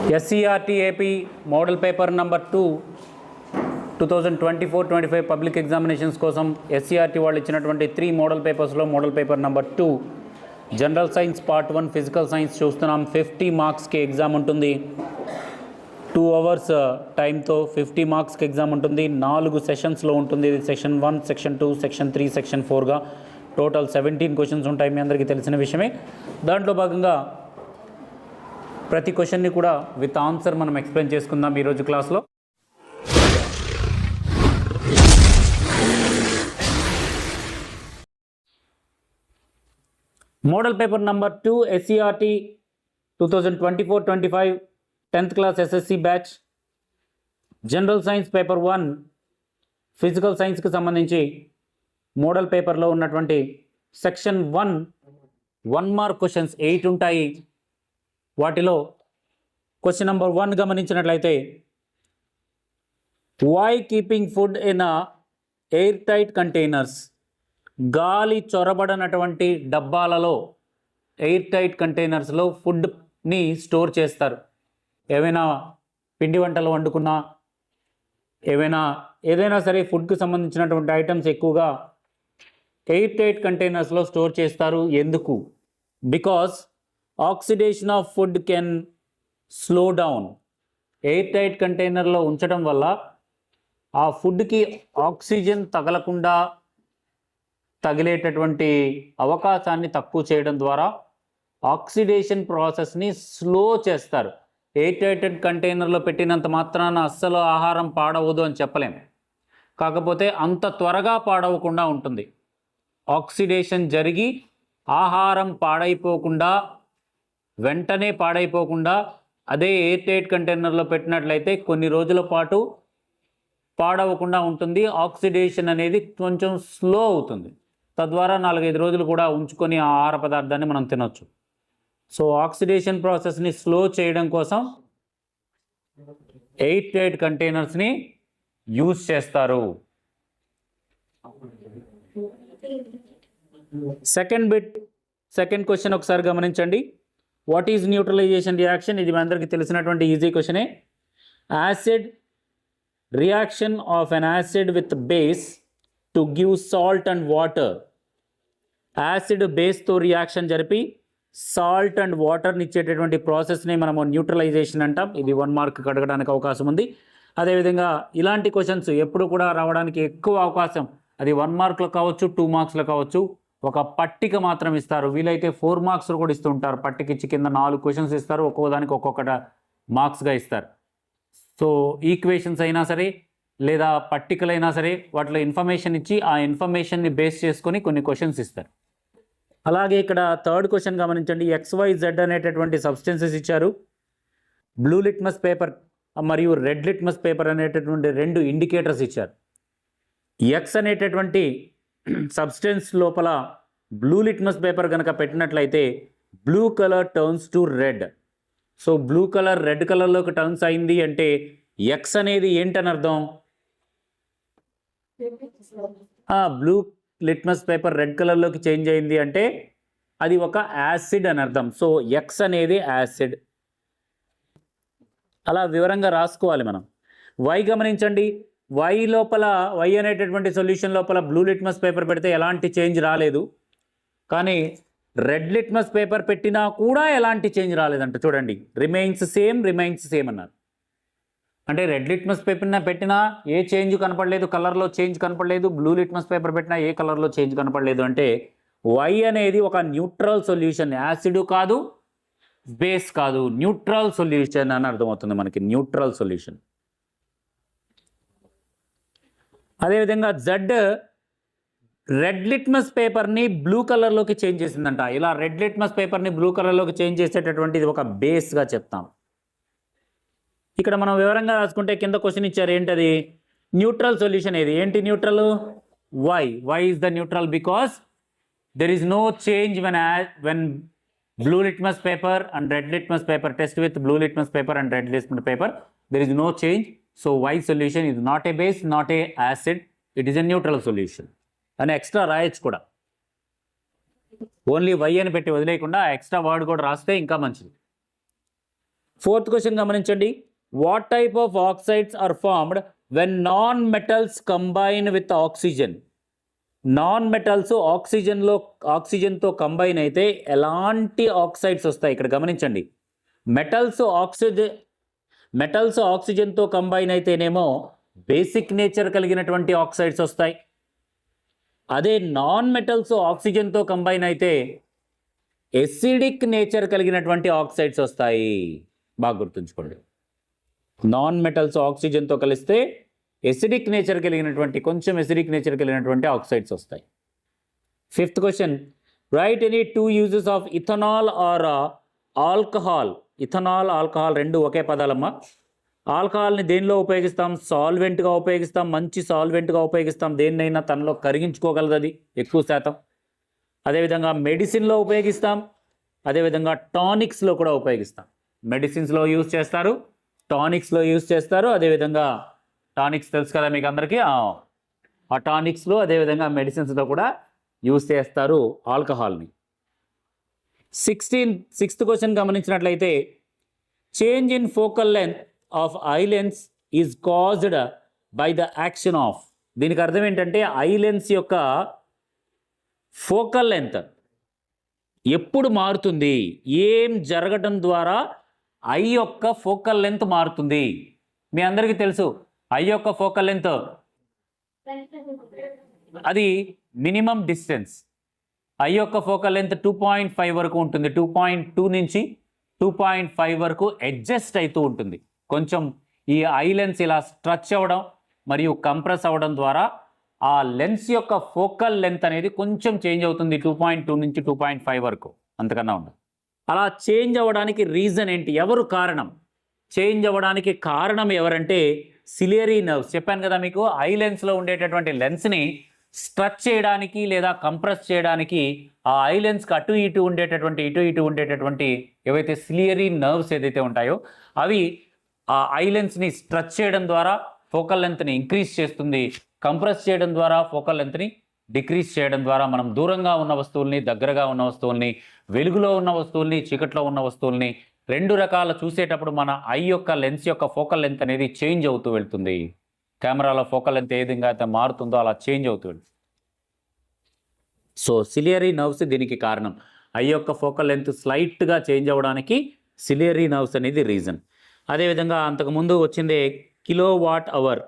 SCRT AP model paper number 2 2024-25 public examinations కోసం SCRT వాళ్ళు ఇచ్చినటువంటి 3 మోడల్ పేపర్స్లో model paper number 2 general science part 1 physical science చూస్తున్నాం. 50 మార్క్స్కి ఎగ్జామ్ ఉంటుంది. 2 అవర్స్ టైంతో 50 మార్క్స్కి ఎగ్జామ్ ఉంటుంది. 4 సెషన్స్లో ఉంటుంది. ఇది సెక్షన్ 1, సెక్షన్ 2, సెక్షన్ 3, సెక్షన్ 4గా టోటల్ 17 క్వశ్చన్స్ ఉంటాయి. మీ అందరికీ తెలిసిన విషయమే. దాంట్లో భాగంగా ప్రతి క్వశ్చన్ని కూడా విత్ ఆన్సర్ మనం ఎక్స్ప్లెయిన్ చేసుకుందాం ఈరోజు క్లాస్లో. Model paper number 2 SCRT 2024-25 10th class SSC batch general science paper 1 physical సైన్స్కి సంబంధించి మోడల్ పేపర్లో ఉన్నటువంటి సెక్షన్ 1 మార్క్ క్వశ్చన్స్ 8 ఉంటాయి. వాటిలో క్వశ్చన్ నెంబర్ 1 గమనించినట్లయితే, why keeping food in airtight containers, గాలి చొరబడనటువంటి డబ్బాలలో ఎయిర్ టైట్ కంటైనర్స్లో ఫుడ్ని స్టోర్ చేస్తారు. ఏవైనా పిండి వంటలు వండుకున్నా ఏదైనా సరే ఫుడ్కి సంబంధించినటువంటి ఐటమ్స్ ఎక్కువగా ఎయిర్ టైట్ కంటైనర్స్లో స్టోర్ చేస్తారు. ఎందుకు? Because oxidation of food can slow down. Air tight కంటైనర్లో ఉంచడం వల్ల ఆ ఫుడ్కి ఆక్సిజన్ తగిలేటటువంటి అవకాశాన్ని తక్కువ చేయడం ద్వారా ఆక్సిడేషన్ ప్రాసెస్ని స్లో చేస్తారు. ఎయిర్ టైట్ కంటైనర్లో పెట్టినంత మాత్రాన అస్సలు ఆహారం పాడవదు అని చెప్పలేం. కాకపోతే అంత త్వరగా పాడవకుండా ఉంటుంది. ఆక్సిడేషన్ జరిగి ఆహారం వెంటనే పాడైపోకుండా అదే ఎయిర్ టైట్ కంటైనర్లో పెట్టినట్లయితే కొన్ని రోజుల పాటు పాడవకుండా ఉంటుంది. ఆక్సిడేషన్ అనేది కొంచెం స్లో అవుతుంది. తద్వారా 4-5 రోజులు కూడా ఉంచుకొని ఆ ఆహార పదార్థాన్ని మనం తినొచ్చు. సో ఆక్సిడేషన్ ప్రాసెస్ని స్లో చేయడం కోసం ఎయిర్ టైట్ కంటైనర్స్ని యూజ్ చేస్తారు. సెకండ్ క్వశ్చన్ ఒకసారి గమనించండి. What is neutralization reaction? ఇది మీ అందరికీ తెలిసినటువంటి ఈజీ క్వశ్చనే. Acid reaction of an acid with base to give salt and water. Acid బేస్తో రియాక్షన్ జరిపి సాల్ట్ అండ్ వాటర్ని ఇచ్చేటటువంటి ప్రాసెస్ని మనము న్యూట్రలైజేషన్ అంటాం. ఇది 1 మార్క్ అడగడానికి అవకాశం ఉంది. అదేవిధంగా ఇలాంటి క్వశ్చన్స్ ఎప్పుడు కూడా రావడానికి ఎక్కువ అవకాశం, అది 1 మార్క్లో కావచ్చు, 2 మార్క్స్లో కావచ్చు, ఒక పట్టిక మాత్రం ఇస్తారు. వీలైతే 4 మార్క్స్ కూడా ఇస్తూ ఉంటారు. పట్టిక ఇచ్చి కింద 4 క్వశ్చన్స్ ఇస్తారు. ఒక్కొక్కదానికి ఒక్కొక్కట మార్క్స్గా ఇస్తారు. సో ఈక్వేషన్స్ అయినా సరే లేదా పట్టికలైనా సరే వాటిలో ఇన్ఫర్మేషన్ ఇచ్చి ఆ ఇన్ఫర్మేషన్ని బేస్ చేసుకొని కొన్ని క్వశ్చన్స్ ఇస్తారు. అలాగే ఇక్కడ థర్డ్ క్వశ్చన్ గమనించండి. XYZ అనేటటువంటి సబ్స్టెన్సెస్ ఇచ్చారు. బ్లూ లిట్మస్ పేపర్ మరియు రెడ్ లిట్మస్ పేపర్ అనేటటువంటి 2 ఇండికేటర్స్ ఇచ్చారు. X అనేటటువంటి సబ్స్టెన్స్ లోపల బ్లూ లిట్మస్ పేపర్ కనుక పెట్టినట్లయితే blue colour turns to red. So blue colour red కలర్లోకి టర్న్స్ అయింది అంటే ఎక్స్ అనేది ఏంటని అర్థం? బ్లూ లిట్మస్ పేపర్ రెడ్ కలర్లోకి చేంజ్ అయింది అంటే అది ఒక యాసిడ్ అని అర్థం. సో ఎక్స్ అనేది యాసిడ్. అలా వివరంగా రాసుకోవాలి మనం. వై గమనించండి. వై అనేటటువంటి సొల్యూషన్ లోపల బ్లూ లిట్మస్ పేపర్ పెడితే ఎలాంటి చేంజ్ రాలేదు. కానీ రెడ్ లిట్మస్ పేపర్ పెట్టినా కూడా ఎలాంటి చేంజ్ రాలేదంట. చూడండి, రిమైన్స్ సేమ్ అన్నారు. అంటే రెడ్ లిట్మస్ పేపర్ పెట్టినా ఏ చేంజ్ కనపడలేదు, కలర్లో చేంజ్ కనపడలేదు. బ్లూ లిట్మస్ పేపర్ పెట్టినా ఏ కలర్లో చేంజ్ కనపడలేదు. అంటే వై అనేది ఒక న్యూట్రల్ సొల్యూషన్. యాసిడ్ కాదు, బేస్ కాదు, న్యూట్రల్ సొల్యూషన్ అని అర్థమవుతుంది మనకి. Neutral solution. అదేవిధంగా జెడ్ రెడ్ లిట్మస్ పేపర్ని బ్లూ కలర్లోకి చేంజ్ చేసిందంట. ఇలా రెడ్ లిట్మస్ పేపర్ని బ్లూ కలర్లోకి చేంజ్ చేసేటటువంటిది ఒక బేస్గా చెప్తాం. ఇక్కడ మనం వివరంగా రాసుకుంటే కింద క్వశ్చన్ ఇచ్చారు. ఏంటది? న్యూట్రల్ సొల్యూషన్ ఏది? ఏంటి neutral? Why is the neutral? Because there is no change when blue litmus paper and red litmus paper test with blue litmus paper and red litmus paper, there is no change. So Y solution is not a base, not a acid, it is a neutral solution. And extra రాయొచ్చు కూడా. Only Y అని పెట్టి వదిలేయకుండా extra word కూడా రాస్తే ఇంకా మంచిది. Fourth question గమనించండి. What type of oxides are formed when non metals combine with oxygen? Non metals ఆక్సిజన్తో కంబైన్ అయితే ఎలాంటి ఆక్సైడ్స్ వస్తాయి? ఇక్కడ గమనించండి. మెటల్స్ ఆక్సిజన్తో కంబైన్ అయితేనేమో బేసిక్ నేచర్ కలిగినటువంటి ఆక్సైడ్స్ వస్తాయి. అదే నాన్ మెటల్స్ ఆక్సిజన్తో కంబైన్ అయితే ఎసిడిక్ నేచర్ కలిగినటువంటి ఆక్సైడ్స్ వస్తాయి. బాగా గుర్తుంచుకోండి. నాన్ మెటల్స్ ఆక్సిజన్తో కలిస్తే ఎసిడిక్ నేచర్ కలిగినటువంటి ఆక్సైడ్స్ వస్తాయి. Fifth question. Right any 2 uses of ethanol or alcohol. Ethanol, alcohol రెండు ఒకే పదాలమ్మా. ఆల్కహాల్ని దేనిలో ఉపయోగిస్తాం? సాల్వెంట్గా ఉపయోగిస్తాం. మంచి సాల్వెంట్గా ఉపయోగిస్తాం. దేన్నైనా తనలో కరిగించుకోగలదు అది ఎక్కువ శాతం. అదేవిధంగా మెడిసిన్లో ఉపయోగిస్తాం. అదేవిధంగా టానిక్స్లో కూడా ఉపయోగిస్తాం. మెడిసిన్స్లో యూజ్ చేస్తారు, టానిక్స్లో యూజ్ చేస్తారు. అదేవిధంగా టానిక్స్ తెలుసు కదా మీకు అందరికీ. ఆ టానిక్స్లో అదేవిధంగా మెడిసిన్స్లో కూడా యూజ్ చేస్తారు ఆల్కహాల్ని. సిక్స్త్ క్వశ్చన్ గమనించినట్లయితే change in focal length of eye lens is caused by the action of. దీనికి అర్థం ఏంటంటే ఐ లెన్స్ యొక్క ఫోకల్ లెంత్ ఎప్పుడు మారుతుంది, ఏం జరగడం ద్వారా ఐ యొక్క ఫోకల్ లెంత్ మారుతుంది? మీ అందరికీ తెలుసు ఐ యొక్క ఫోకల్ లెంత్ అది మినిమం డిస్టెన్స్. ఐ యొక్క ఫోకల్ లెంత్ 2.5 వరకు ఉంటుంది. 2.2 నుంచి 2.5 వరకు అడ్జస్ట్ అవుతూ ఉంటుంది. కొంచెం ఈ ఐ లెన్స్ ఇలా స్ట్రెచ్ అవ్వడం మరియు కంప్రెస్ అవ్వడం ద్వారా ఆ లెన్స్ యొక్క ఫోకల్ లెంత్ అనేది కొంచెం చేంజ్ అవుతుంది. 2.2 నుంచి 2.5 వరకు, అంతకన్నా ఉండదు. అలా చేంజ్ అవ్వడానికి రీజన్ ఏంటి? ఎవరు కారణం? చేంజ్ అవ్వడానికి కారణం ఎవరంటే సిలియరీ నర్వ్స్. చెప్పాను కదా మీకు, ఐ లెన్స్లో ఉండేటటువంటి లెన్స్ని స్ట్రెచ్ చేయడానికి లేదా కంప్రెస్ చేయడానికి ఆ ఐ లెన్స్కి అటు ఇటు ఉండేటటువంటి ఏవైతే సిలియరీ నర్వ్స్ ఏదైతే ఉంటాయో అవి ఆ ఐ లెన్స్ని స్ట్రెచ్ చేయడం ద్వారా ఫోకల్ లెంత్ని ఇంక్రీజ్ చేస్తుంది. కంప్రెస్ చేయడం ద్వారా ఫోకల్ లెంత్ని డిక్రీజ్ చేయడం ద్వారా మనం దూరంగా ఉన్న వస్తువుల్ని, దగ్గరగా ఉన్న వస్తువుల్ని, వెలుగులో ఉన్న వస్తువుల్ని, చీకట్లో ఉన్న వస్తువుల్ని రెండు రకాల చూసేటప్పుడు మన ఐ యొక్క లెన్స్ యొక్క ఫోకల్ లెంత్ అనేది చేంజ్ అవుతూ వెళ్తుంది. కెమెరాలో ఫోకల్ లెంత్ ఏ విధంగా అయితే మారుతుందో అలా చేంజ్ అవుతూ వెళ్తుంది. సో సిలియరీ నర్వ్స్ దీనికి కారణం. ఐ యొక్క ఫోకల్ లెంత్ స్లైట్గా చేంజ్ అవ్వడానికి సిలియరీ నర్వ్స్ అనేది రీజన్. అదేవిధంగా అంతకుముందు వచ్చిందే కిలోవాట్ అవర్.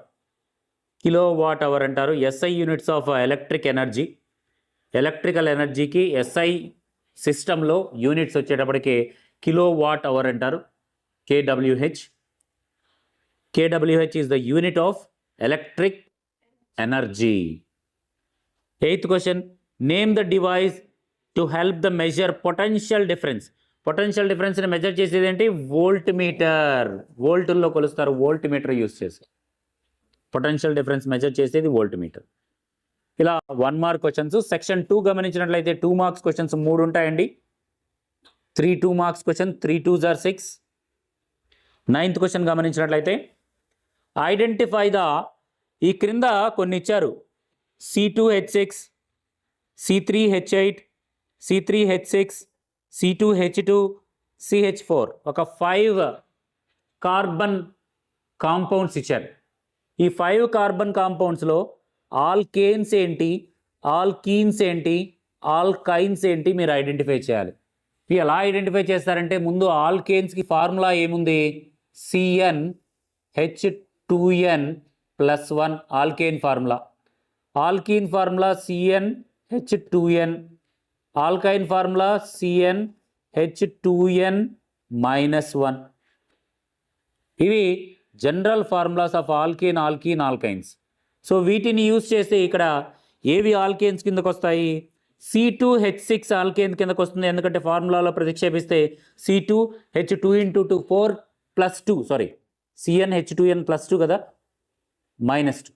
కిలోవాట్ అవర్ అంటారు. SI units of electric energy. Electrical ఎనర్జీకి ఎస్ఐ సిస్టంలో యూనిట్స్ వచ్చేటప్పటికి కిలోవాట్ అవర్ అంటారు. KWH. KWH is the unit of electric energy. Eighth question. Name the device to help the measure potential difference. Potential డిఫరెన్స్ని measure చేసేది ఏంటి? Volt meter. వోల్టుల్లో కొలుస్తారు. Volt meter use చేసి పొటెన్షియల్ డిఫరెన్స్ మెజర్ చేసేది volt meter. ఇలా 1 mark questions. Section 2 గమనించినట్లయితే 2 marks questions 3 ఉంటాయండి. 3 2 marks question, 3 2s are 6. 9th question గమనించినట్లయితే ఐడెంటిఫై ద, ఈ క్రింద కొన్ని ఇచ్చారు. C2H6, C3H8, C3H6, C2H2, CH4. ఒక 5 కార్బన్ కాంపౌండ్స్ ఇచ్చారు. ఈ 5 కార్బన్ కాంపౌండ్స్లో ఆల్కేన్స్ ఏంటి, ఆల్కీన్స్ ఏంటి, ఆల్కైన్స్ ఏంటి మీరు ఐడెంటిఫై చేయాలి. ఎలా ఐడెంటిఫై చేస్తారంటే ముందు ఆల్కేన్స్కి ఫార్ములా ఏముంది? CnH2n+1 alkane formula. Alkyne formula CnH2n. ఆల్కైన్ formula CnH2n-1. ఇవి general formulas of alkane, alkynes. So వీటిని యూజ్ చేస్తే ఇక్కడ ఏవి ఆల్కేన్స్ కిందకు వస్తాయి? C2H6 ఆల్కేన్ కిందకు వస్తుంది. ఎందుకంటే ఫార్ములాలో ప్రతిక్షేపిస్తే C2H2 4+2 CnH2n+2 కదా, -2.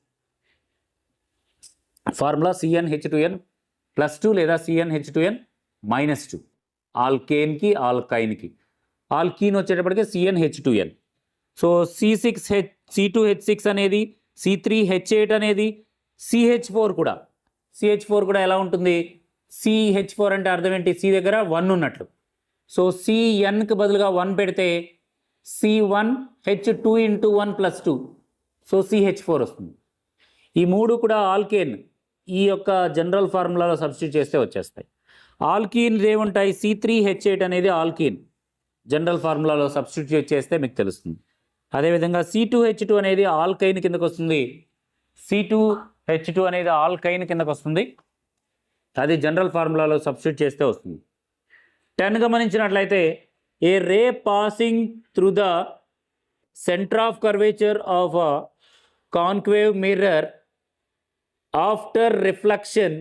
ఫార్ములా CnH2n+2 లేదా CnH2n-2 ఆల్కేన్కి, ఆల్కైన్కి. ఆల్కీన్ వచ్చేటప్పటికి CnH2n. సో C2H6 అనేది, C3H8 అనేది, CH4 కూడా ఎలా ఉంటుంది? CH4 అంటే అర్థం ఏంటి? C దగ్గర 1 ఉన్నట్లు. సో Cnకి బదులుగా 1 పెడితే C1H2 ఇంటూ 1+2, సో CH4 వస్తుంది. ఈ మూడు కూడా ఆల్కేన్ ఈ యొక్క జనరల్ ఫార్ములాలో సబ్స్టిట్యూట్ చేస్తే వచ్చేస్తాయి. ఆల్కీన్ ఏముంటాయి, C3H8 అనేది ఆల్కీన్ జనరల్ ఫార్ములాలో సబ్స్టిట్యూట్ చేస్తే మీకు తెలుస్తుంది. అదేవిధంగా C2H2 అనేది ఆల్కైన్ కిందకు వస్తుంది. C2H2 అనేది ఆల్కైన్ కిందకు వస్తుంది, అది జనరల్ ఫార్ములాలో సబ్స్టిట్యూట్ చేస్తే వస్తుంది. 10 గమనించినట్లయితే a ray passing through the centre of curvature of a concave mirror after reflection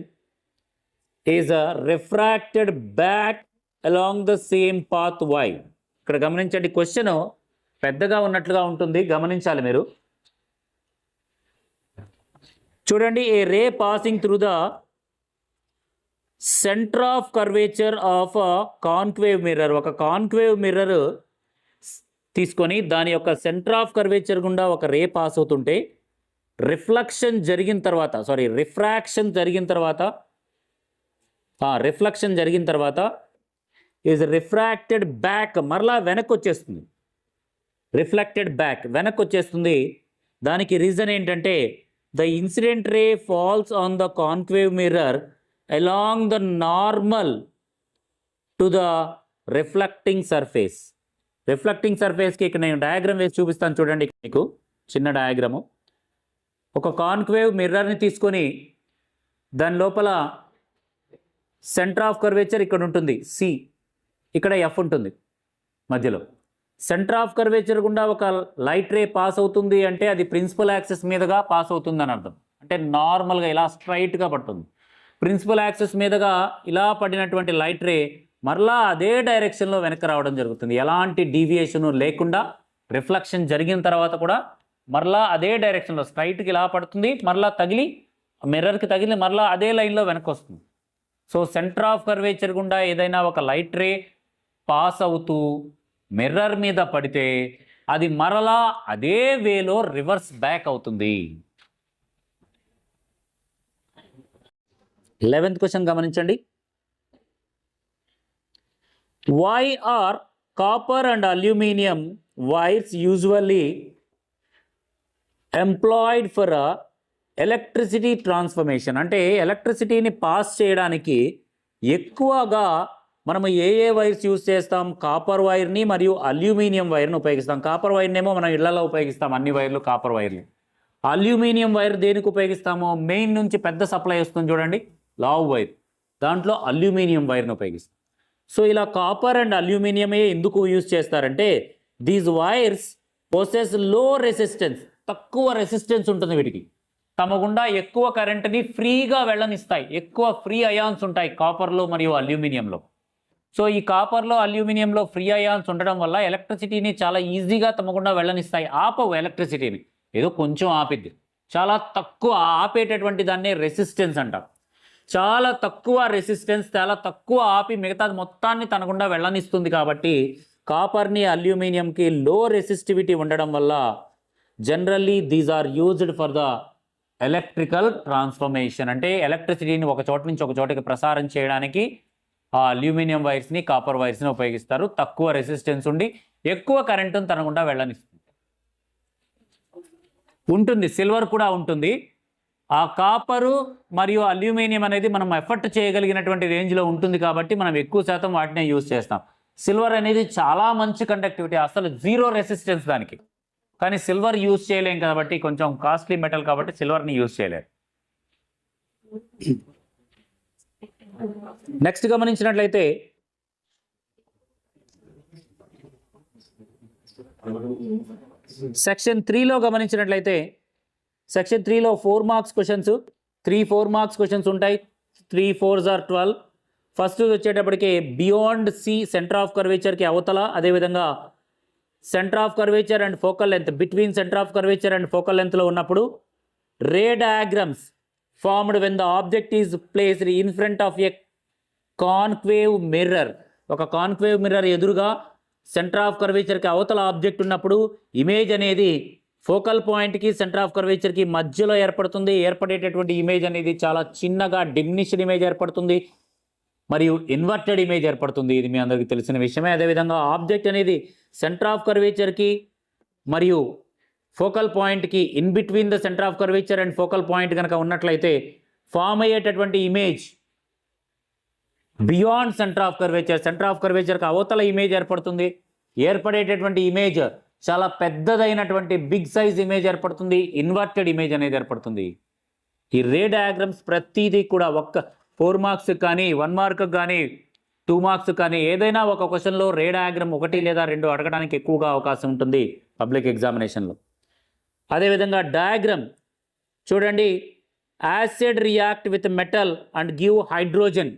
is refracted back along the same path why. ఇక్కడ గమనించండి, క్వశ్చన్ పెద్దగా ఉన్నట్లుగా ఉంటుంది, గమనించాలి మీరు. చూడండి, a ray passing through the centre of curvature of concave mirror, ఒక concave mirror తీసుకొని దాని యొక్క సెంటర్ ఆఫ్ కర్వేచర్ గుండా ఒక రే పాస్ అవుతుంటే రిఫ్లెక్షన్ జరిగిన తర్వాత ఈజ్ రిఫ్రాక్టెడ్ బ్యాక్, మరలా వెనక్కి వచ్చేస్తుంది. రిఫ్లెక్టెడ్ బ్యాక్ వెనక్కి వచ్చేస్తుంది. దానికి రీజన్ ఏంటంటే the incident ray falls on the concave mirror along the normal to the reflecting surface. Reflecting సర్ఫేస్కి ఇక్కడ నేను డయాగ్రామ్ వేసి చూపిస్తాను చూడండి. మీకు చిన్న డయాగ్రాము, ఒక కాన్కేవ్ మిర్రర్ని తీసుకొని దాని లోపల సెంటర్ ఆఫ్ కర్వేచర్ ఇక్కడ ఉంటుంది C, ఇక్కడ F ఉంటుంది మధ్యలో. సెంటర్ ఆఫ్ కర్వేచర్ గుండా ఒక లైట్ రే పాస్ అవుతుంది అంటే అది ప్రిన్సిపల్ యాక్సిస్ మీదుగా పాస్ అవుతుంది అని అర్థం. అంటే నార్మల్గా ఇలా స్ట్రైట్గా పడుతుంది. ప్రిన్సిపల్ యాక్సిస్ మీదుగా ఇలా పడినటువంటి లైట్ రే మరలా అదే డైరెక్షన్లో వెనక్కి రావడం జరుగుతుంది, ఎలాంటి డీవియేషను లేకుండా. రిఫ్లెక్షన్ జరిగిన తర్వాత కూడా మరలా అదే డైరెక్షన్లో స్ట్రైట్కి ఇలా పడుతుంది, మరలా తగిలి మిర్రర్కి తగిలి మరలా అదే లైన్లో వెనక్కి వస్తుంది. సో సెంటర్ ఆఫ్ కర్వేచర్ గుండా ఏదైనా ఒక లైట్ రే పాస్ అవుతూ మిర్రర్ మీద పడితే అది మరలా అదే వేలో రివర్స్ బ్యాక్ అవుతుంది. 11th క్వశ్చన్ గమనించండి. Why are copper and aluminium wires usually employed for electricity transformation? అంటే ఎలక్ట్రిసిటీని పాస్ చేయడానికి ఎక్కువగా మనము ఏ వైర్స్ యూజ్ చేస్తాం? కాపర్ వైర్ని మరియు అల్యూమినియం వైర్ని ఉపయోగిస్తాం. కాపర్ వైర్నేమో మనం ఇళ్లలో ఉపయోగిస్తాం, అన్ని వైర్లు కాపర్ వైర్లు. అల్యూమినియం వైర్ దేనికి ఉపయోగిస్తామో, మెయిన్ నుంచి పెద్ద సప్లై వస్తుంది చూడండి, లావ్ వైర్, దాంట్లో అల్యూమినియం వైర్ని ఉపయోగిస్తాం. సో ఇలా కాపర్ అండ్ అల్యూమినియమే ఎందుకు యూజ్ చేస్తారంటే దీస్ వైర్స్ పొసెస్ లో రెసిస్టెన్స్, తక్కువ రెసిస్టెన్స్ ఉంటుంది వీటికి, తమ గుండా ఎక్కువ కరెంట్ని ఫ్రీగా వెళ్ళనిస్తాయి, ఎక్కువ ఫ్రీ అయాన్స్ ఉంటాయి కాపర్లో మరియు అల్యూమినియంలో. సో ఈ కాపర్లో అల్యూమినియంలో ఫ్రీ అయాన్స్ ఉండడం వల్ల ఎలక్ట్రిసిటీని చాలా ఈజీగా తమ గుండా వెళ్ళనిస్తాయి. ఆపవు ఎలక్ట్రిసిటీని, ఏదో కొంచెం ఆపిద్ది, చాలా తక్కువ ఆపేటటువంటి దాన్ని రెసిస్టెన్స్ అంటారు. చాలా తక్కువ రెసిస్టెన్స్, చాలా తక్కువ ఆపి మిగతాది మొత్తాన్ని తన గుండా వెళ్ళనిస్తుంది. కాబట్టి కాపర్ని అల్యూమినియంకి లో రెసిస్టివిటీ ఉండడం వల్ల generally these are used for the electrical transformation. అంటే ఎలక్ట్రిసిటీని ఒక చోట నుంచి ఒక చోటకి ప్రసారం చేయడానికి ఆ అల్యూమినియం వైర్స్ని, కాపర్ వైర్స్ని ఉపయోగిస్తారు. తక్కువ రెసిస్టెన్స్ ఉండి ఎక్కువ కరెంటును తన గుండా వెళ్ళనిస్తుంది. ఉంటుంది, సిల్వర్ కూడా ఉంటుంది. ఆ కాపరు మరియు అల్యూమినియం అనేది మనం ఎఫర్ట్ చేయగలిగినటువంటి రేంజ్లో ఉంటుంది కాబట్టి మనం ఎక్కువ శాతం వాటినే యూజ్ చేస్తాం. సిల్వర్ అనేది చాలా మంచి కండక్టివిటీ, అసలు జీరో రెసిస్టెన్స్ దానికి, కానీ సిల్వర్ యూజ్ చేయలేం కాబట్టి, కొంచెం కాస్ట్లీ మెటల్ కాబట్టి సిల్వర్ని యూజ్ చేయలేరు. నెక్స్ట్ గమనించినట్లయితే సెక్షన్ 3లో గమనించినట్లయితే సెక్షన్ 3లో 4 మార్క్స్ క్వశ్చన్స్, 4 మార్క్స్ క్వశ్చన్స్ ఉంటాయి. 3 4s are 12. ఫస్ట్ వచ్చేటప్పటికి బియాండ్ సి, సెంటర్ ఆఫ్ కర్వేచర్కి అవతల, అదేవిధంగా centre of curvature and focal length, between centre of curvature and focal లెంత్లో ఉన్నప్పుడు ray diagrams formed when the object is placed in front of a concave mirror. ఒక concave mirror ఎదురుగా centre of కర్వేచర్కి అవతల object ఉన్నప్పుడు image అనేది focal పాయింట్కి centre of కర్వేచర్కి మధ్యలో ఏర్పడుతుంది. ఏర్పడేటటువంటి ఇమేజ్ అనేది చాలా చిన్నగా డిమినిష్డ్ ఇమేజ్ ఏర్పడుతుంది మరియు ఇన్వర్టెడ్ ఇమేజ్ ఏర్పడుతుంది. ఇది మీ అందరికీ తెలిసిన విషయమే. అదేవిధంగా ఆబ్జెక్ట్ అనేది సెంటర్ ఆఫ్ కర్వేచర్కి మరియు ఫోకల్ పాయింట్కి in between the centre of curvature and focal point కనుక ఉన్నట్లయితే ఫామ్ అయ్యేటటువంటి ఇమేజ్ బియాండ్ సెంటర్ ఆఫ్ కర్వేచర్కి అవతల ఇమేజ్ ఏర్పడుతుంది. ఏర్పడేటటువంటి ఇమేజ్ చాలా పెద్దదైనటువంటి బిగ్ సైజ్ ఇమేజ్ ఏర్పడుతుంది, ఇన్వర్టెడ్ ఇమేజ్ అనేది ఏర్పడుతుంది. ఈ రే డయాగ్రామ్స్ ప్రతిదీ కూడా ఒక్క 4 మార్క్స్ కానీ 1 మార్క్ కానీ 2 మార్క్స్ కానీ ఏదైనా ఒక క్వశ్చన్లో రే డయాగ్రామ్ 1 లేదా 2 అడగడానికి ఎక్కువగా అవకాశం ఉంటుంది పబ్లిక్ ఎగ్జామినేషన్లో. అదేవిధంగా డయాగ్రామ్ చూడండి, acid react with metal and give hydrogen.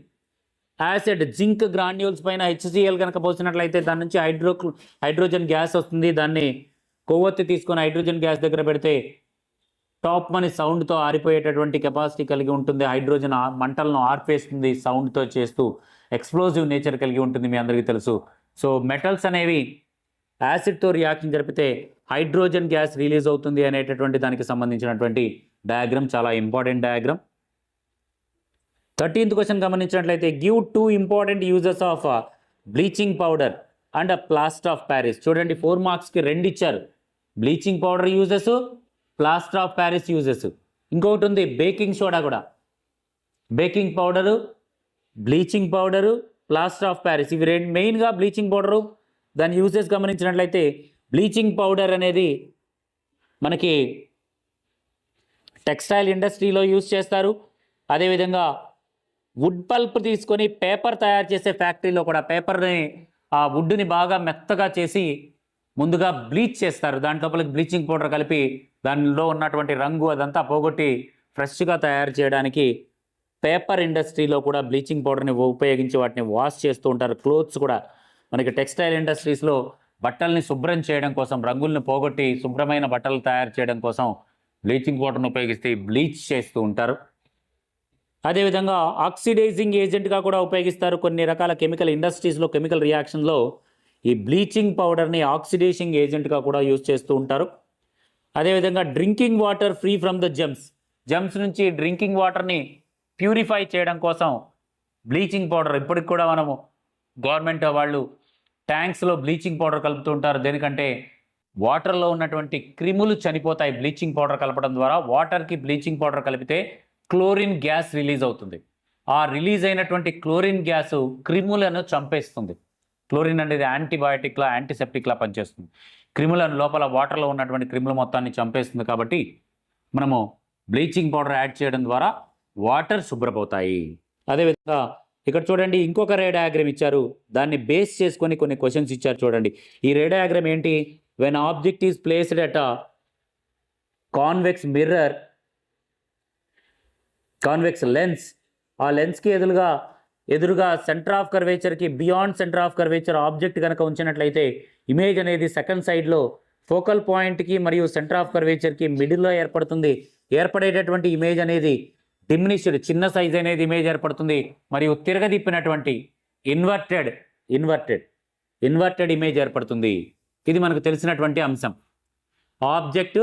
Acid zinc granules పైన HCl కనుక పోసినట్లయితే దాని నుంచి హైడ్రోజన్ గ్యాస్ వస్తుంది. దాన్ని కొవ్వొత్తి తీసుకొని హైడ్రోజన్ గ్యాస్ దగ్గర పెడితే టాప్ మని సౌండ్తో ఆరిపోయేటటువంటి కెపాసిటీ కలిగి ఉంటుంది. హైడ్రోజన్ మంటలను ఆర్పేస్తుంది సౌండ్తో చేస్తూ, ఎక్స్ప్లోజివ్ నేచర్ కలిగి ఉంటుంది, మీ అందరికీ తెలుసు. సో మెటల్స్ అనేవి యాసిడ్తో రియాక్షన్ జరిపితే హైడ్రోజన్ గ్యాస్ రిలీజ్ అవుతుంది అనేటటువంటి దానికి సంబంధించినటువంటి డయాగ్రామ్ చాలా ఇంపార్టెంట్ డయాగ్రామ్. 13th క్వశ్చన్ గమనించినట్లయితే give 2 important uses of bleaching powder and plaster of Paris. చూడండి 4 మార్క్స్కి 2 ఇచ్చారు. Bleaching powder uses, plaster of Paris uses. ఇంకొకటి ఉంది బేకింగ్ సోడా కూడా. Baking powder, bleaching powder, plaster of Paris, ఇవి రెండు మెయిన్గా. బ్లీచింగ్ పౌడరు దాని యూజెస్ గమనించినట్లయితే బ్లీచింగ్ పౌడర్ అనేది మనకి టెక్స్టైల్ ఇండస్ట్రీలో యూజ్ చేస్తారు. అదేవిధంగా వుడ్ పల్ప్ తీసుకొని పేపర్ తయారు చేసే ఫ్యాక్టరీలో కూడా పేపర్ని ఆ వుడ్ని బాగా మెత్తగా చేసి ముందుగా బ్లీచ్ చేస్తారు. దాంట్లోపలికి బ్లీచింగ్ పౌడర్ కలిపి దానిలో ఉన్నటువంటి రంగు అదంతా పోగొట్టి ఫ్రెష్గా తయారు చేయడానికి పేపర్ ఇండస్ట్రీలో కూడా బ్లీచింగ్ పౌడర్ని ఉపయోగించి వాటిని వాష్ చేస్తూ ఉంటారు. క్లోత్స్ కూడా మనకి టెక్స్టైల్ ఇండస్ట్రీస్లో బట్టల్ని శుభ్రం చేయడం కోసం, రంగుల్ని పోగొట్టి శుభ్రమైన బట్టలు తయారు చేయడం కోసం బ్లీచింగ్ పౌడర్ని ఉపయోగిస్తే బ్లీచ్ చేస్తూ ఉంటారు. అదేవిధంగా ఆక్సిడైజింగ్ ఏజెంట్గా కూడా ఉపయోగిస్తారు. కొన్ని రకాల కెమికల్ ఇండస్ట్రీస్లో కెమికల్ రియాక్షన్లో ఈ బ్లీచింగ్ పౌడర్ని ఆక్సిడైజింగ్ ఏజెంట్గా కూడా యూజ్ చేస్తూ ఉంటారు. అదేవిధంగా drinking water free from the germs నుంచి డ్రింకింగ్ వాటర్ని ప్యూరిఫై చేయడం కోసం బ్లీచింగ్ పౌడర్ ఇప్పటికి కూడా మనము గవర్నమెంట్ వాళ్ళు ట్యాంక్స్లో బ్లీచింగ్ పౌడర్ కలుపుతూ ఉంటారు. దేనికంటే వాటర్లో ఉన్నటువంటి క్రిములు చనిపోతాయి బ్లీచింగ్ పౌడర్ కలపడం ద్వారా. వాటర్కి బ్లీచింగ్ పౌడర్ కలిపితే క్లోరిన్ గ్యాస్ రిలీజ్ అవుతుంది. ఆ రిలీజ్ అయినటువంటి క్లోరిన్ గ్యాసు క్రిములను చంపేస్తుంది. క్లోరిన్ అనేది యాంటీబయాటిక్లా, యాంటీసెప్టిక్లా పనిచేస్తుంది. క్రిములను లోపల వాటర్లో ఉన్నటువంటి క్రిముల మొత్తాన్ని చంపేస్తుంది. కాబట్టి మనము బ్లీచింగ్ పౌడర్ యాడ్ చేయడం ద్వారా వాటర్ శుభ్రపోతాయి. అదేవిధంగా ఇక్కడ చూడండి ఇంకొక రే డయాగ్రామ్ ఇచ్చారు. దాన్ని బేస్ చేసుకొని కొన్ని క్వశ్చన్స్ ఇచ్చారు. చూడండి ఈ రే డయాగ్రామ్ ఏంటి? When object is placed at a convex mirror, convex lens, ఆ లెన్స్కి ఎదురుగా సెంటర్ ఆఫ్ కర్వేచర్కి beyond centre of curvature object కనుక ఉంచినట్లయితే ఇమేజ్ అనేది సెకండ్ సైడ్లో ఫోకల్ పాయింట్కి మరియు సెంటర్ ఆఫ్ కర్వేచర్కి మిడిల్లో ఏర్పడుతుంది. ఏర్పడేటటువంటి ఇమేజ్ అనేది డిమినిష్డ్, చిన్న సైజ్ అనేది ఇమేజ్ ఏర్పడుతుంది. మరియు తిరగదిప్పినటువంటి ఇన్వర్టెడ్ ఇమేజ్ ఏర్పడుతుంది. ఇది మనకు తెలిసినటువంటి అంశం. Object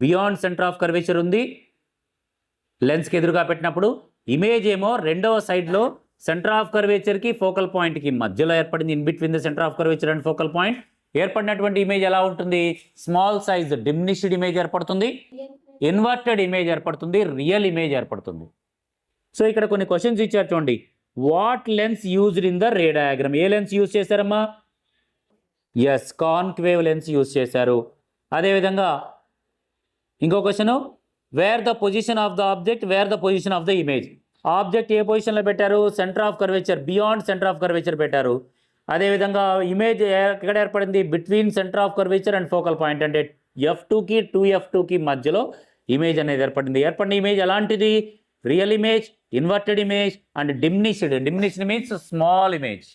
beyond centre of curvature ఉంది, లెన్స్కి ఎదురుగా పెట్టినప్పుడు. ఇమేజ్ ఏమో రెండవ సైడ్లో సెంటర్ ఆఫ్ కర్వేచర్కి ఫోకల్ పాయింట్కి మధ్యలో ఏర్పడింది. In between the centre of curvature and focal point ఏర్పడినటువంటి ఇమేజ్ ఎలా ఉంటుంది? స్మాల్ సైజ్ డిమినిష్డ్ ఇమేజ్ ఏర్పడుతుంది, ఇన్వర్టెడ్ ఇమేజ్ ఏర్పడుతుంది, రియల్ ఇమేజ్ ఏర్పడుతుంది. సో ఇక్కడ కొన్ని క్వశ్చన్స్ ఇచ్చారు చూడండి. What lens used in the ray diagram? ఏ లెన్స్ యూజ్ చేశారమ్మా? ఎస్, కాన్కేవ్ లెన్స్ యూజ్ చేశారు. అదేవిధంగా ఇంకో question, where the position of the object, where the position of the image. Object ఏ పొజిషన్లో పెట్టారు? Centre of curvature, beyond centre of curvature పెట్టారు. అదేవిధంగా ఇమేజ్ ఎక్కడ ఏర్పడింది? Between centre of curvature and focal point, అంటే F2కి 2F2కి మధ్యలో ఇమేజ్ అనేది ఏర్పడింది. ఏర్పడిన ఇమేజ్ ఎలాంటిది? Real image, inverted image and diminished means small image.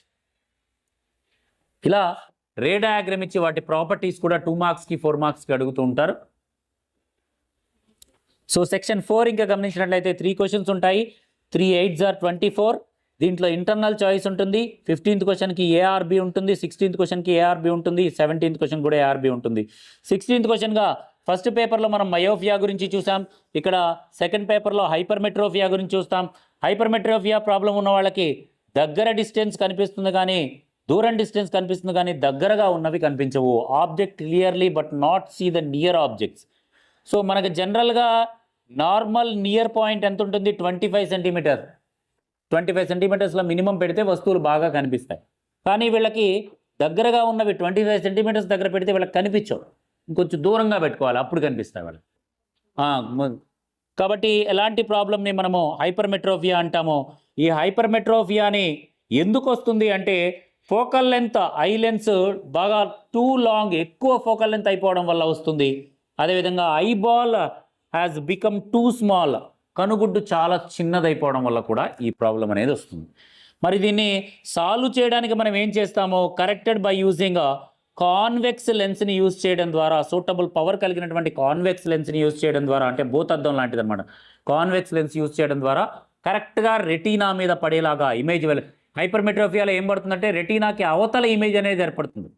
ఇలా రే డయాగ్రామ్ ఇచ్చి వాటి ప్రాపర్టీస్ కూడా 2 మార్క్స్కి 4 మార్క్స్కి అడుగుతూ ఉంటారు. సో సెక్షన్ 4 ఇంకా గమనించినట్లయితే 3 క్వశ్చన్స్ ఉంటాయి. 3 8s are 24. దీంట్లో ఇంటర్నల్ చాయిస్ ఉంటుంది. 15th క్వశ్చన్కి ARB ఉంటుంది, 16th క్వశ్చన్కి ARB ఉంటుంది, 17th క్వశ్చన్ కూడా ARB ఉంటుంది. 16th క్వశ్చన్గా ఫస్ట్ పేపర్లో మనం మయోఫియా గురించి చూసాం. ఇక్కడ సెకండ్ పేపర్లో హైపర్మెట్రోఫియా గురించి చూస్తాం. హైపర్మెట్రోఫియా ప్రాబ్లం ఉన్న వాళ్ళకి దగ్గర డిస్టెన్స్ కనిపిస్తుంది కానీ దూరం డిస్టెన్స్ కనిపిస్తుంది కానీ దగ్గరగా ఉన్నవి కనిపించవు. Object clearly but not see the near objects. So మనకు జనరల్గా నార్మల్ నియర్ పాయింట్ ఎంత ఉంటుంది? 25 సెంటీమీటర్. 25 సెంటీమీటర్స్లో మినిమం పెడితే వస్తువులు బాగా కనిపిస్తాయి. కానీ వీళ్ళకి దగ్గరగా ఉన్నవి 25 సెంటీమీటర్స్ దగ్గర పెడితే వీళ్ళకి కనిపించవు. ఇంకొంచెం దూరంగా పెట్టుకోవాలి, అప్పుడు కనిపిస్తాయి వాళ్ళు. కాబట్టి ఎలాంటి ప్రాబ్లమ్ని మనము హైపర్మెట్రోపియా అంటామో. ఈ హైపర్మెట్రోపియాని ఎందుకు వస్తుంది అంటే ఫోకల్ లెంత్, ఐ లెన్స్ బాగా టూ లాంగ్, ఎక్కువ ఫోకల్ లెంత్ అయిపోవడం వల్ల వస్తుంది. అదేవిధంగా eye ball has become too small, కనుగుడ్డు చాలా చిన్నదైపోవడం వల్ల కూడా ఈ ప్రాబ్లం అనేది వస్తుంది. మరి దీన్ని సాల్వ్ చేయడానికి మనం ఏం చేస్తామో, కరెక్టెడ్ బై యూజింగ్ కాన్వెక్స్ లెన్స్ని యూజ్ చేయడం ద్వారా, సూటబుల్ పవర్ కలిగినటువంటి కాన్వెక్స్ లెన్స్ని యూజ్ చేయడం ద్వారా, అంటే భూతద్దం లాంటిది అనమాట, కాన్వెక్స్ లెన్స్ యూజ్ చేయడం ద్వారా కరెక్ట్గా రెటీనా మీద పడేలాగా ఇమేజ్ హైపర్మెట్రోపియాలో ఏం పడుతుందంటే రెటీనాకి అవతల ఇమేజ్ అనేది ఏర్పడుతుంది.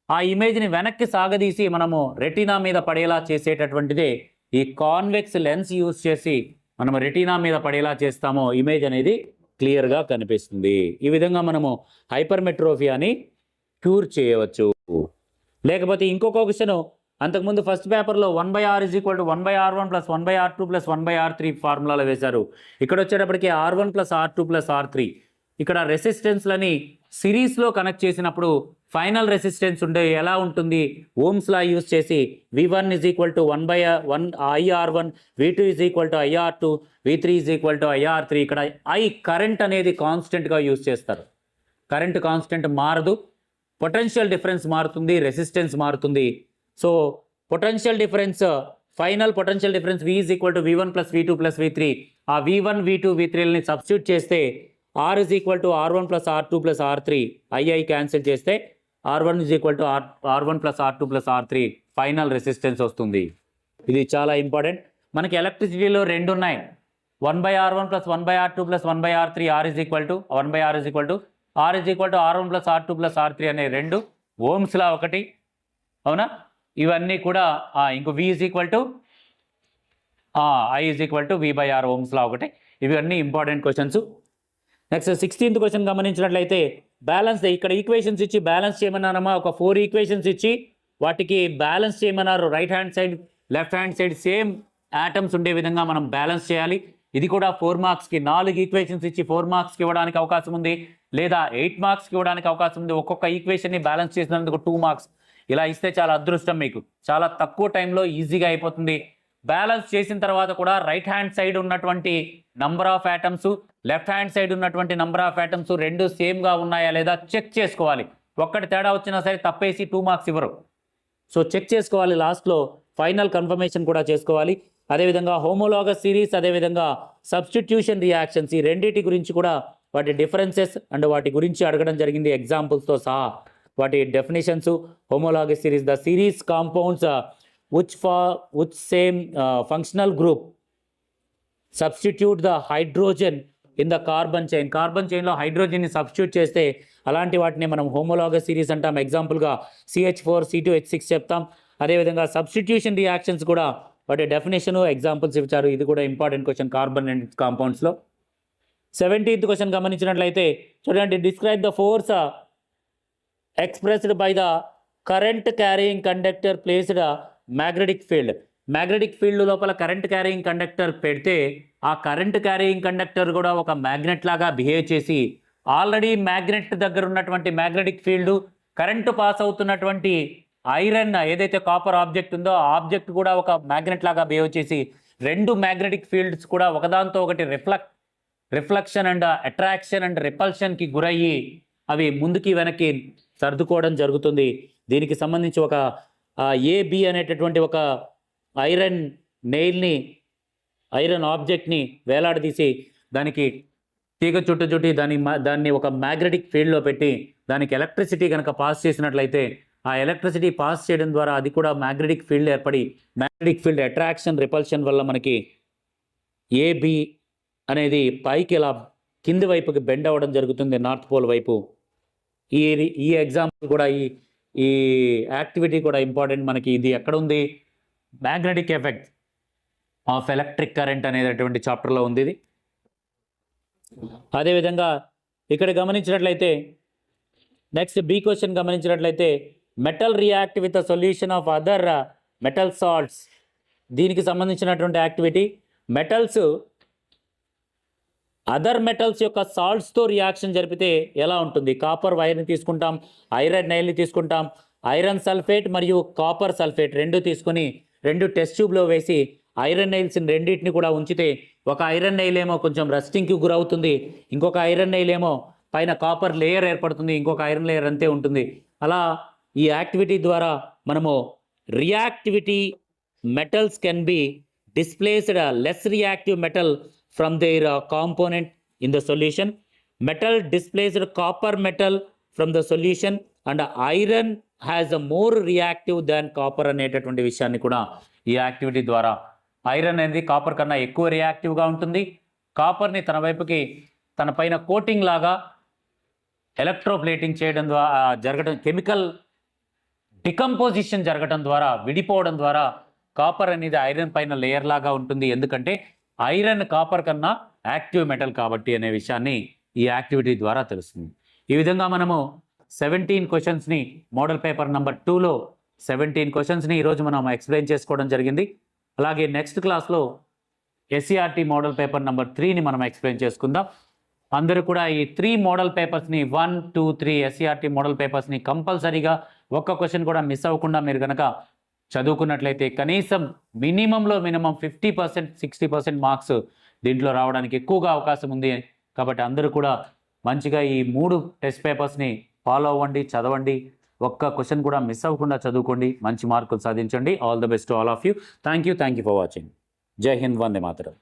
ఆ ఇమేజ్ని వెనక్కి సాగదీసి మనము రెటీనా మీద పడేలా చేసేటటువంటిదే ఈ కాన్వెక్స్ లెన్స్ యూజ్ చేసి మనం రెటీనా మీద పడేలా చేస్తామో ఇమేజ్ అనేది క్లియర్గా కనిపిస్తుంది. ఈ విధంగా మనము హైపర్మెట్రోపియాని క్యూర్ చేయవచ్చు. లేకపోతే ఇంకొక క్వశ్చన్, అంతకుముందు ఫస్ట్ పేపర్లో 1/r = 1/r1 + 1/r2 + 1/r3 ఫార్ములాలో వేశారు. ఇక్కడ వచ్చేటప్పటికి R1 + R2 + R3. ఇక్కడ రెసిస్టెన్స్లని సిరీస్లో కనెక్ట్ చేసినప్పుడు ఫైనల్ రెసిస్టెన్స్ ఉండే ఎలా ఉంటుంది? ఓమ్స్ లా యూజ్ చేసి V1 = 1/1 IR1, V2 = IR2, V3 = IR3. ఇక్కడ I కరెంట్ అనేది కాన్స్టెంట్గా యూజ్ చేస్తారు. కరెంట్ కాన్స్టెంట్ మారదు, పొటెన్షియల్ డిఫరెన్స్ మారుతుంది, రెసిస్టెన్స్ మారుతుంది. So potential difference, final potential difference V = V1 + V2 + V3. ఆ V1, V2, V3లని సబ్స్టిట్యూట్ చేస్తే R = R1 + R2 + R3. I cancel చేస్తే R1 = R1 + R2 + R3 final resistance వస్తుంది. ఇది చాలా ఇంపార్టెంట్. మనకి ఎలక్ట్రిసిటీలో రెండు ఉన్నాయి, 1/R1 + 1/R2 + 1/R3. R = R1 + R2 + R3 అనే రెండు. ఓమ్స్ లా ఒకటి, అవునా? ఇవన్నీ కూడా ఇంకో V = I = V/R, ఓమ్స్ లా ఒకటి. ఇవన్నీ important questions. Next 16th question గమనించినట్లయితే బ్యాలెన్స్, ఇక్కడ ఈక్వేషన్స్ ఇచ్చి బ్యాలెన్స్ చేయమన్నారమ్మా. ఒక 4 ఈక్వేషన్స్ ఇచ్చి వాటికి బ్యాలెన్స్ చేయమన్నారు. Right hand side, left hand side same atoms ఉండే విధంగా మనం బ్యాలెన్స్ చేయాలి. ఇది కూడా 4 మార్క్స్కి. 4 ఈక్వేషన్స్ ఇచ్చి 4 మార్క్స్కి ఇవ్వడానికి అవకాశం ఉంది, లేదా 8 మార్క్స్కి ఇవ్వడానికి అవకాశం ఉంది. ఒక్కొక్క ఈక్వేషన్ని బ్యాలెన్స్ చేసినందుకు 2 మార్క్స్. ఇలా ఇస్తే చాలా అదృష్టం మీకు, చాలా తక్కువ టైంలో ఈజీగా అయిపోతుంది. బ్యాలెన్స్ చేసిన తర్వాత కూడా రైట్ హ్యాండ్ సైడ్ ఉన్నటువంటి number of atoms, left hand side ఉన్నటువంటి నంబర్ ఆఫ్ యాటమ్స్ రెండు సేమ్గా ఉన్నాయా లేదా చెక్ చేసుకోవాలి. ఒక్కటి తేడా వచ్చినా సరే తప్పేసి 2 మార్క్స్ ఇవ్వరు. సో చెక్ చేసుకోవాలి, లాస్ట్లో ఫైనల్ కన్ఫర్మేషన్ కూడా చేసుకోవాలి. అదేవిధంగా హోమోలాగస్ సిరీస్, అదేవిధంగా సబ్స్టిట్యూషన్ రియాక్షన్స్, ఈ రెండింటి గురించి కూడా వాటి డిఫరెన్సెస్ అండ్ వాటి గురించి అడగడం జరిగింది ఎగ్జాంపుల్స్తో సహా. వాటి definitions, homologous series, the series compounds which same functional group substitute the hydrogen in the carbon chain. Carbon చైన్లో హైడ్రోజన్ని సబ్స్టిట్యూట్ చేస్తే అలాంటి వాటిని మనం హోమోలాగస్ సిరీస్ అంటాం. ఎగ్జాంపుల్గా CH4 C2H6 చెప్తాం. అదేవిధంగా సబ్స్టిట్యూషన్ రియాక్షన్స్ కూడా వాటి డెఫినేషన్, ఎగ్జాంపుల్స్ ఇచ్చారు. ఇది కూడా ఇంపార్టెంట్ క్వశ్చన్ కార్బన్ అండ్ కాంపౌండ్స్లో. 17th క్వశ్చన్ గమనించినట్లయితే చూడండి, describe the force expressed by the current carrying conductor placed magnetic field. Magnetic field లోపల కరెంట్ క్యారీయింగ్ కండక్టర్ పెడితే ఆ కరెంట్ క్యారీయింగ్ కండక్టర్ కూడా ఒక మ్యాగ్నెట్ లాగా బిహేవ్ చేసి, ఆల్రెడీ మ్యాగ్నెట్ దగ్గర ఉన్నటువంటి మ్యాగ్నెటిక్ ఫీల్డ్, కరెంటు పాస్ అవుతున్నటువంటి ఐరన్ ఏదైతే కాపర్ ఆబ్జెక్ట్ ఉందో ఆ ఆబ్జెక్ట్ కూడా ఒక మ్యాగ్నెట్ లాగా బిహేవ్ చేసి, రెండు మ్యాగ్నెటిక్ ఫీల్డ్స్ కూడా ఒకదాంతో ఒకటి రిఫ్లెక్షన్ అండ్ అట్రాక్షన్ అండ్ రిపల్షన్కి గురయ్యి అవి ముందుకి వెనక్కి సర్దుకోవడం జరుగుతుంది. దీనికి సంబంధించి ఒక AB అనేటటువంటి ఒక ఐరన్ నెయిల్ని, ఐరన్ ఆబ్జెక్ట్ని వేలాడదీసి దానికి తీగ చుట్టి దాన్ని ఒక మ్యాగ్నెటిక్ ఫీల్డ్లో పెట్టి దానికి ఎలక్ట్రిసిటీ కనుక పాస్ చేసినట్లయితే ఆ ఎలక్ట్రిసిటీ పాస్ చేయడం ద్వారా అది కూడా మ్యాగ్నెటిక్ ఫీల్డ్ ఏర్పడి, మ్యాగ్నెటిక్ ఫీల్డ్ అట్రాక్షన్ రిపల్షన్ వల్ల మనకి AB అనేది పైకి ఇలా కింది వైపుకి బెండ్ అవ్వడం జరుగుతుంది, నార్త్ పోల్ వైపు. ఈ ఎగ్జాంపుల్ కూడా, ఈ యాక్టివిటీ కూడా ఇంపార్టెంట్ మనకి. ఇది ఎక్కడ ఉంది? Magnetic effect of electric current అనేటటువంటి చాప్టర్లో ఉంది ఇది. అదేవిధంగా ఇక్కడ గమనించినట్లయితే నెక్స్ట్ బి క్వశ్చన్ గమనించినట్లయితే metal react with a solution of other metal salts. దీనికి సంబంధించినటువంటి యాక్టివిటీ, మెటల్స్ అదర్ మెటల్స్ యొక్క సాల్ట్స్తో రియాక్షన్ జరిపితే ఎలా ఉంటుంది. కాపర్ వైర్ని తీసుకుంటాం, ఐరన్ నైల్ని తీసుకుంటాం, ఐరన్ సల్ఫేట్ మరియు కాపర్ సల్ఫేట్ రెండు తీసుకొని రెండు టెస్ట్ ట్యూబ్లో వేసి ఐరన్ నైల్స్ని రెండింటిని కూడా ఉంచితే ఒక ఐరన్ నైల్ ఏమో కొంచెం రస్టింగ్కి గురవుతుంది, ఇంకొక ఐరన్ నైల్ ఏమో పైన కాపర్ లేయర్ ఏర్పడుతుంది, ఇంకొక ఐరన్ లేయర్ అంతే ఉంటుంది. అలా ఈ యాక్టివిటీ ద్వారా మనము reactivity metals can be displaced less reactive metal from their component in the solution. Metal displaced copper metal from the solution and iron has a more reactive than copper అనేటటువంటి విషయాన్ని కూడా ఈ యాక్టివిటీ ద్వారా, iron అనేది copper కన్నా ఎక్కువ రియాక్టివ్గా ఉంటుంది. కాపర్ని తన వైపుకి తన పైన కోటింగ్ లాగా ఎలక్ట్రోప్లేటింగ్ చేయడం ద్వారా జరగడం, కెమికల్ డికంపోజిషన్ జరగడం ద్వారా, విడిపోవడం ద్వారా కాపర్ అనేది ఐరన్ పైన లేయర్ లాగా ఉంటుంది. ఎందుకంటే ఐరన్ కాపర్ కన్నా యాక్టివ్ మెటల్ కాబట్టి అనే విషయాన్ని ఈ యాక్టివిటీ ద్వారా తెలుస్తుంది. ఈ విధంగా మనము 17 క్వశ్చన్స్ని మోడల్ పేపర్ నెంబర్ 2లో 17 క్వశ్చన్స్ని ఈరోజు మనం ఎక్స్ప్లెయిన్ చేసుకోవడం జరిగింది. అలాగే నెక్స్ట్ క్లాస్లో ఎస్సీఆర్టీ మోడల్ పేపర్ నెంబర్ 3ని మనం ఎక్స్ప్లెయిన్ చేసుకుందాం. అందరూ కూడా ఈ 3 మోడల్ పేపర్స్ని 1, 2, 3 ఎస్సీఆర్టీ మోడల్ పేపర్స్ని కంపల్సరీగా ఒక్క క్వశ్చన్ కూడా మిస్ అవ్వకుండా మీరు కనుక చదువుకున్నట్లయితే కనీసం మినిమంలో మినిమం 50%, 60% మార్క్స్ దీంట్లో రావడానికి ఎక్కువగా అవకాశం ఉంది. కాబట్టి అందరూ కూడా మంచిగా ఈ 3 టెస్ట్ పేపర్స్ని ఫాలో అవ్వండి, చదవండి, ఒక్క క్వశ్చన్ కూడా మిస్ అవ్వకుండా చదువుకోండి, మంచి మార్కులు సాధించండి. All the best to all of you. Thank you for watching. జై హింద్, వందే మాతరం.